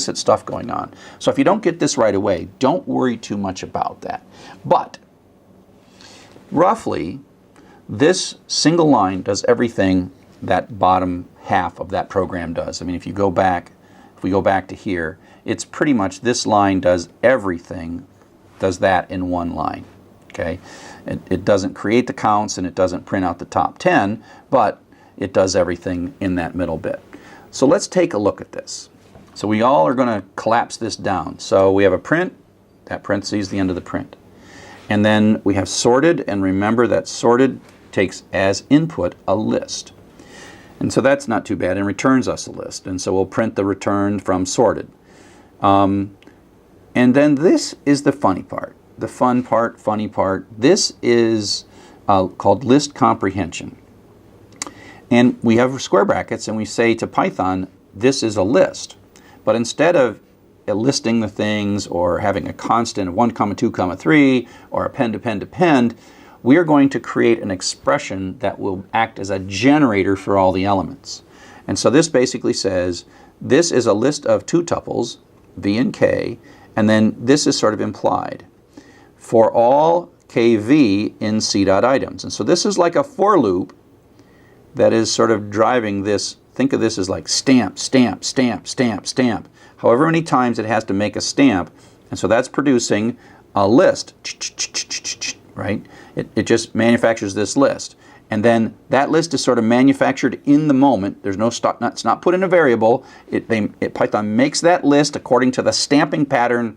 implicit stuff going on. So if you don't get this right away, don't worry too much about that. But roughly, this single line does everything that bottom half of that program does. I mean, if we go back to here, it's pretty much this line does everything, does that in one line. Okay, it doesn't create the counts and it doesn't print out the top 10, but it does everything in that middle bit. So let's take a look at this. So we all are going to collapse this down. So we have a print, that parentheses the end of the print. And then we have sorted, and remember that sorted takes as input a list. And so that's not too bad and returns us a list. And so we'll print the return from sorted. And then this is the funny part. The fun part, funny part. This is called list comprehension. And we have square brackets and we say to Python, this is a list. But instead of listing the things or having a constant of 1, 2, 3 or append, we are going to create an expression that will act as a generator for all the elements. And so this basically says, this is a list of two tuples, v and k, and then this is sort of implied. For all kv in c.items. And so this is like a for loop that is sort of driving this. Think of this as like stamp, stamp, stamp, stamp, stamp. However many times it has to make a stamp. And so that's producing a list, right? It just manufactures this list. And then that list is sort of manufactured in the moment. There's no stop, it's not put in a variable. Python makes that list according to the stamping pattern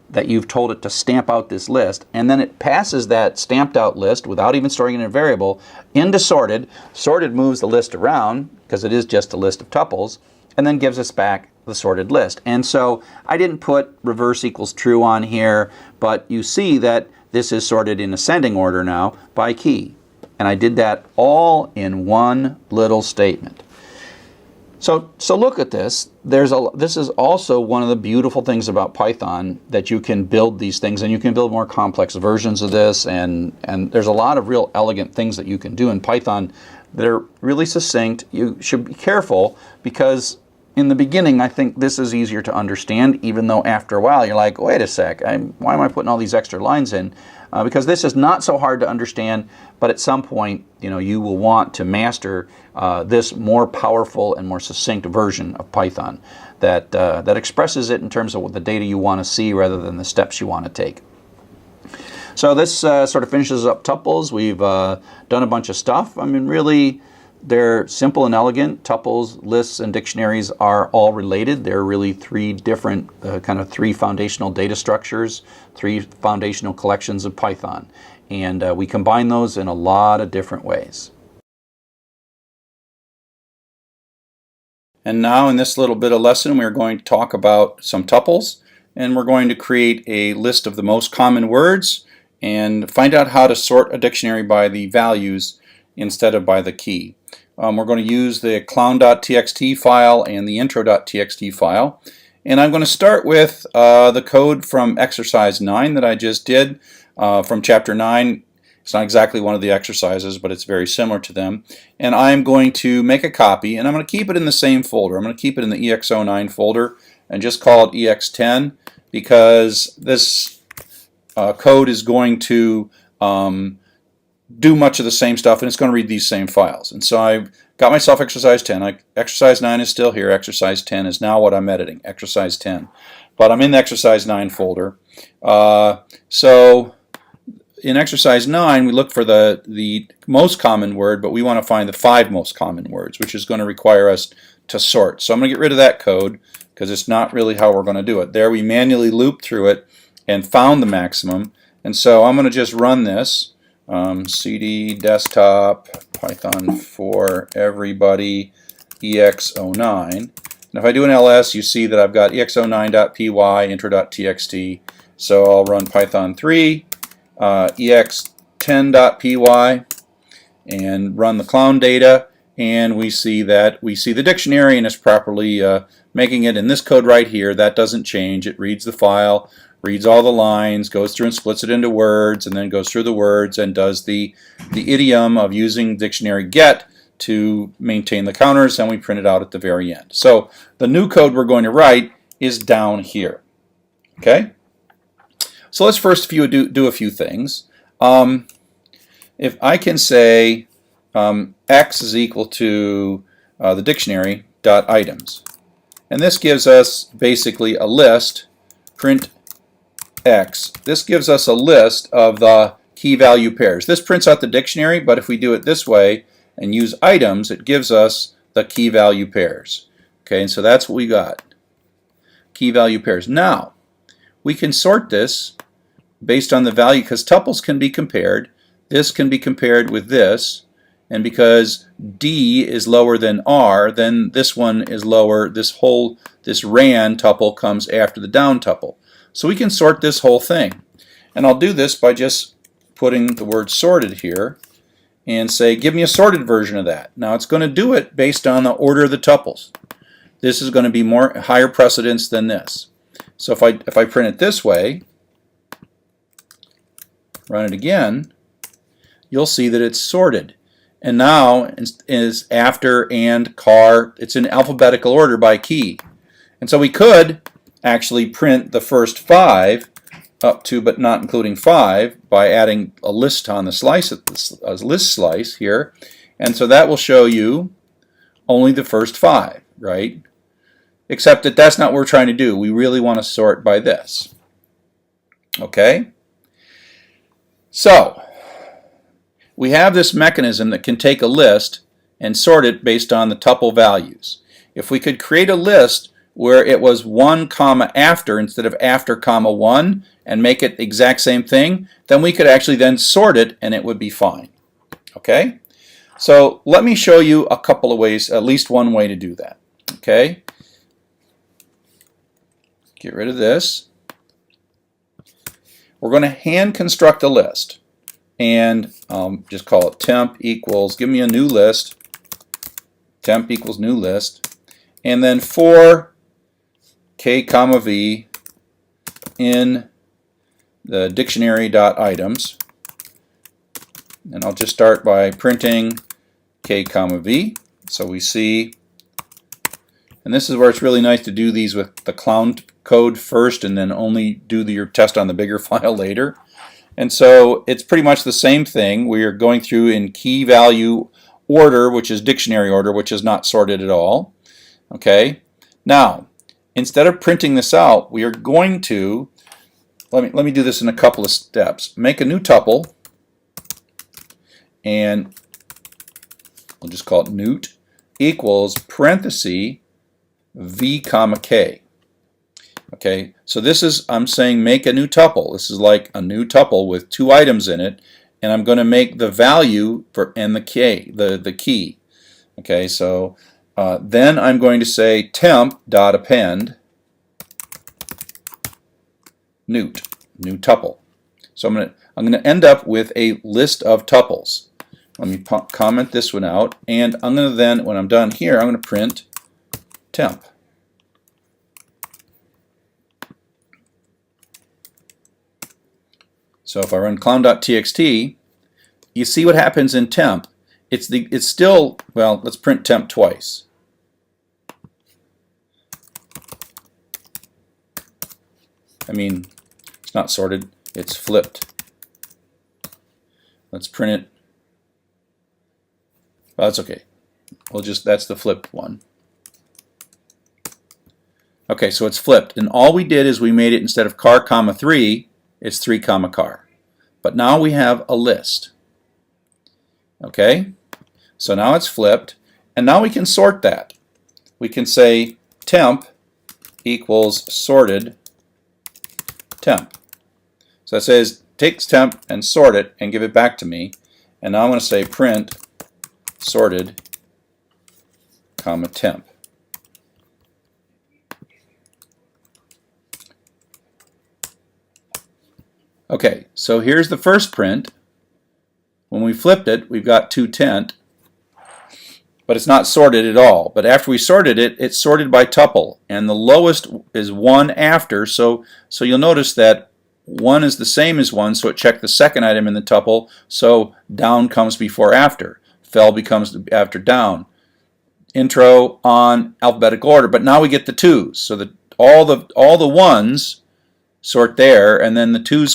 that you've told it to stamp out this list, and then it passes that stamped out list without even storing it in a variable into sorted. Sorted moves the list around because it is just a list of tuples, and then gives us back the sorted list. And so I didn't put reverse equals true on here, but you see that this is sorted in ascending order now by key. And I did that all in one little statement. So look at this. This is also one of the beautiful things about Python, that you can build these things and you can build more complex versions of this, and there's a lot of real elegant things that you can do in Python that are really succinct. You should be careful because in the beginning I think this is easier to understand, even though after a while you're like, wait a sec, why am I putting all these extra lines in? Because this is not so hard to understand, but at some point, you will want to master this more powerful and more succinct version of Python that expresses it in terms of what the data you want to see rather than the steps you want to take. So this sort of finishes up tuples. We've done a bunch of stuff. I mean, really, they're simple and elegant. Tuples, lists, and dictionaries are all related. They're really three different, three foundational data structures, three foundational collections of Python. And we combine those in a lot of different ways. And now in this little bit of lesson, we're going to talk about some tuples. And we're going to create a list of the most common words and find out how to sort a dictionary by the values instead of by the key. We're going to use the clown.txt file and the intro.txt file. And I'm going to start with the code from exercise 9 that I just did from chapter 9. It's not exactly one of the exercises, but it's very similar to them. And I'm going to make a copy, and I'm going to keep it in the same folder. I'm going to keep it in the EX09 folder and just call it EX10, because this code is going to do much of the same stuff, and it's going to read these same files. And so I've got myself exercise 10. Exercise 9 is still here. Exercise 10 is now what I'm editing, exercise 10. But I'm in the exercise 9 folder. So in exercise 9, we look for the most common word, but we want to find the 5 most common words, which is going to require us to sort. So I'm going to get rid of that code because it's not really how we're going to do it. There we manually looped through it and found the maximum. And so I'm going to just run this. cd desktop python for everybody ex09. And if I do an ls, you see that I've got ex09.py intro.txt. So I'll run python 3 ex10.py and run the clown data, and we see the dictionary, and it's properly making it in this code right here. That doesn't change. It reads the file, reads all the lines, goes through and splits it into words, and then goes through the words and does the idiom of using dictionary get to maintain the counters, and we print it out at the very end. So the new code we're going to write is down here. Okay? So let's first do a few things. If I can say x is equal to the dictionary dot items, and this gives us basically a list, print x. This gives us a list of the key value pairs. This prints out the dictionary, but if we do it this way and use items, it gives us the key value pairs. Okay, and so that's what we got. Key value pairs. Now, we can sort this based on the value, because tuples can be compared. This can be compared with this, and because D is lower than R, then this one is lower. This ran tuple comes after the down tuple. So we can sort this whole thing. And I'll do this by just putting the word sorted here and say, give me a sorted version of that. Now it's going to do it based on the order of the tuples. This is going to be higher precedence than this. So if I print it this way, run it again, you'll see that it's sorted. And now is after and car, it's in alphabetical order by key. And so we could actually print the first 5 up to but not including 5 by adding a list on the slice, a list slice here. And so that will show you only the first 5, right? Except that that's not what we're trying to do. We really want to sort by this. Okay? So, we have this mechanism that can take a list and sort it based on the tuple values. If we could create a list where it was 1 comma after instead of after comma 1 and make it the exact same thing, then we could actually then sort it and it would be fine. Okay? So let me show you a couple of ways, at least one way to do that. Okay? Get rid of this. We're going to hand construct a list. And just call it temp equals, give me a new list, temp equals new list, and then for k comma v in the dictionary dot items, and I'll just start by printing k comma v, so we see, and this is where it's really nice to do these with the clown code first and then only do your test on the bigger file later. And so it's pretty much the same thing. We are going through in key value order, which is dictionary order, which is not sorted at all. Okay. Now, instead of printing this out, we are going to, let me do this in a couple of steps. Make a new tuple, and we'll just call it newt equals parenthesis v comma k. Okay, so this is, I'm saying make a new tuple. This is like a new tuple with 2 items in it, and I'm going to make the value for and the key. Okay, so then I'm going to say temp dot append newt, new tuple. So I'm going to end up with a list of tuples. Let me comment this one out, and I'm going to then, when I'm done here, I'm going to print temp. So if I run clown.txt, you see what happens in temp. It's still, well, let's print temp twice. I mean, it's not sorted, it's flipped. Let's print it. Well, that's okay. That's the flipped one. Okay, so it's flipped. And all we did is we made it, instead of car comma 3, it's 3 comma car. But now we have a list. Okay? So now it's flipped, and now we can sort that. We can say temp equals sorted temp. So it says takes temp and sort it and give it back to me. And now I'm going to say print sorted comma temp. Okay, so here's the first print. When we flipped it, we've got 2 tent, but it's not sorted at all. But after we sorted it, it's sorted by tuple, and the lowest is 1 after, so you'll notice that 1 is the same as 1, so it checked the second item in the tuple, so down comes before after. Fell becomes after down. Intro, on, alphabetical order, but now we get the 2s, so the all the ones sort there, and then the twos